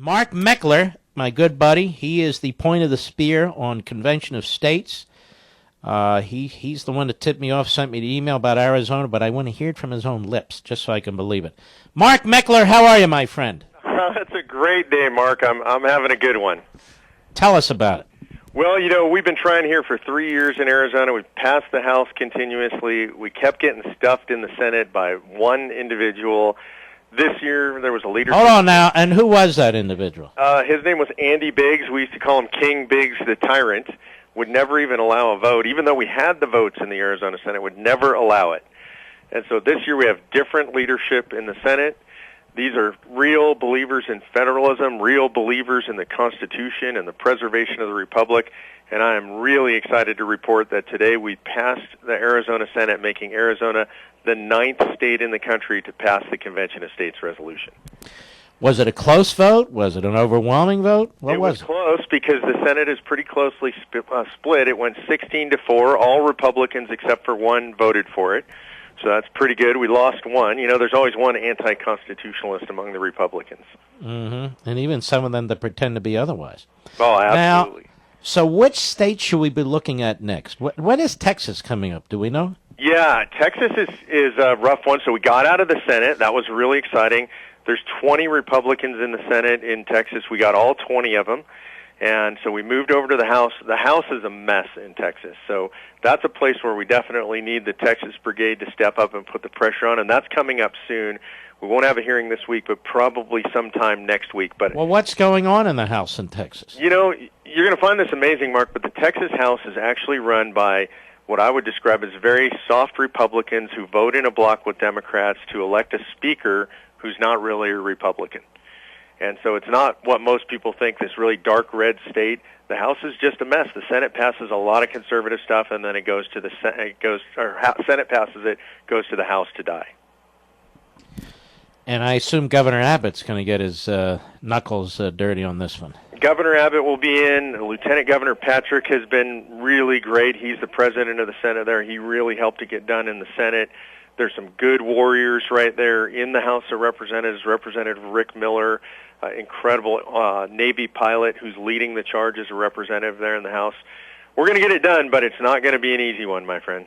Mark Meckler, my good buddy, he is the point of the spear on Convention of States. He's the one that tipped me off, sent me the email about Arizona, but I want to hear it from his own lips, just so I can believe it. Mark Meckler, how are you, my friend? That's a great day, Mark. I'm having a good one. Tell us about it. Well, we've been trying here for 3 years in Arizona. We've passed the House continuously. We kept getting stuffed in the Senate by one individual. This year, there was a leadership... Hold on now, and who was that individual? His name was Andy Biggs. We used to call him King Biggs the Tyrant. Would never even allow a vote, even though we had the votes in the Arizona Senate, would never allow it. And so this year we have different leadership in the Senate. These are real believers in federalism, real believers in the Constitution and the preservation of the Republic, and I am really excited to report that today we passed the Arizona Senate, making Arizona the 9th state in the country to pass the Convention of States resolution. Was it a close vote? Was it an overwhelming vote? It was close because the Senate is pretty closely split. It went 16-4. All Republicans except for one voted for it. So that's pretty good. We lost one. There's always one anti-constitutionalist among the Republicans. Mm-hmm. And even some of them that pretend to be otherwise. Oh, absolutely. Now, so which state should we be looking at next? When is Texas coming up? Do we know? Yeah, Texas is a rough one. So we got out of the Senate. That was really exciting. There's 20 Republicans in the Senate in Texas. We got all 20 of them. And so we moved over to the House. The House is a mess in Texas. So that's a place where we definitely need the Texas Brigade to step up and put the pressure on, and that's coming up soon. We won't have a hearing this week, but probably sometime next week. But well, what's going on in the House in Texas? You're going to find this amazing, Mark, but the Texas House is actually run by what I would describe as very soft Republicans who vote in a block with Democrats to elect a speaker who's not really a Republican. And so it's not what most people think, this really dark red state. The House is just a mess. The Senate passes a lot of conservative stuff, and then it goes to the Senate passes it, goes to the House to die. And I assume Governor Abbott's going to get his knuckles dirty on this one. Governor Abbott will be in. Lieutenant Governor Patrick has been really great. He's the president of the Senate there. He really helped it get done in the Senate. There's some good warriors right there in the House of Representatives. Representative Rick Miller, incredible Navy pilot who's leading the charge as a representative there in the House. We're going to get it done, but it's not going to be an easy one, my friend.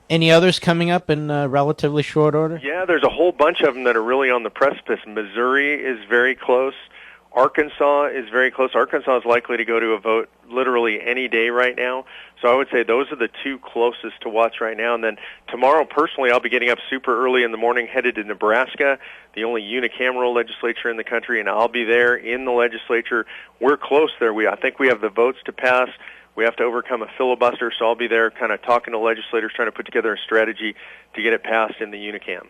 Any others coming up in relatively short order? Yeah, there's a whole bunch of them that are really on the precipice. Missouri is very close. Arkansas is very close. Arkansas is likely to go to a vote literally any day right now. So I would say those are the two closest to watch right now. And then tomorrow, personally, I'll be getting up super early in the morning, headed to Nebraska, the only unicameral legislature in the country, and I'll be there in the legislature. We're close there. I think we have the votes to pass. We have to overcome a filibuster, so I'll be there kind of talking to legislators, trying to put together a strategy to get it passed in the unicam.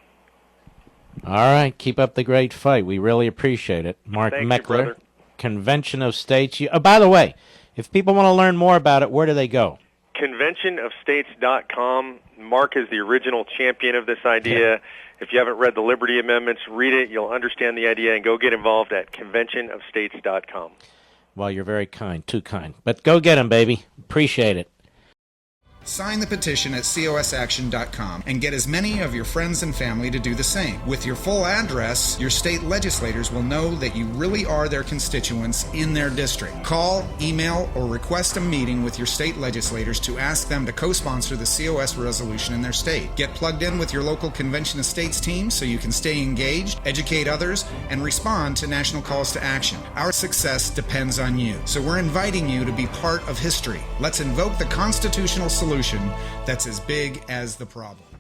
All right, keep up the great fight. We really appreciate it. Mark Meckler, Convention of States. By the way, if people want to learn more about it, where do they go? ConventionofStates.com. Mark is the original champion of this idea. Yeah. If you haven't read the Liberty Amendments, read it. You'll understand the idea, and go get involved at ConventionofStates.com. Well, you're very kind, too kind. But go get them, baby. Appreciate it. Sign the petition at cosaction.com and get as many of your friends and family to do the same. With your full address, your state legislators will know that you really are their constituents in their district. Call, email, or request a meeting with your state legislators to ask them to co-sponsor the COS resolution in their state. Get plugged in with your local Convention of States team so you can stay engaged, educate others, and respond to national calls to action. Our success depends on you, so we're inviting you to be part of history. Let's invoke the constitutional solution that's as big as the problem.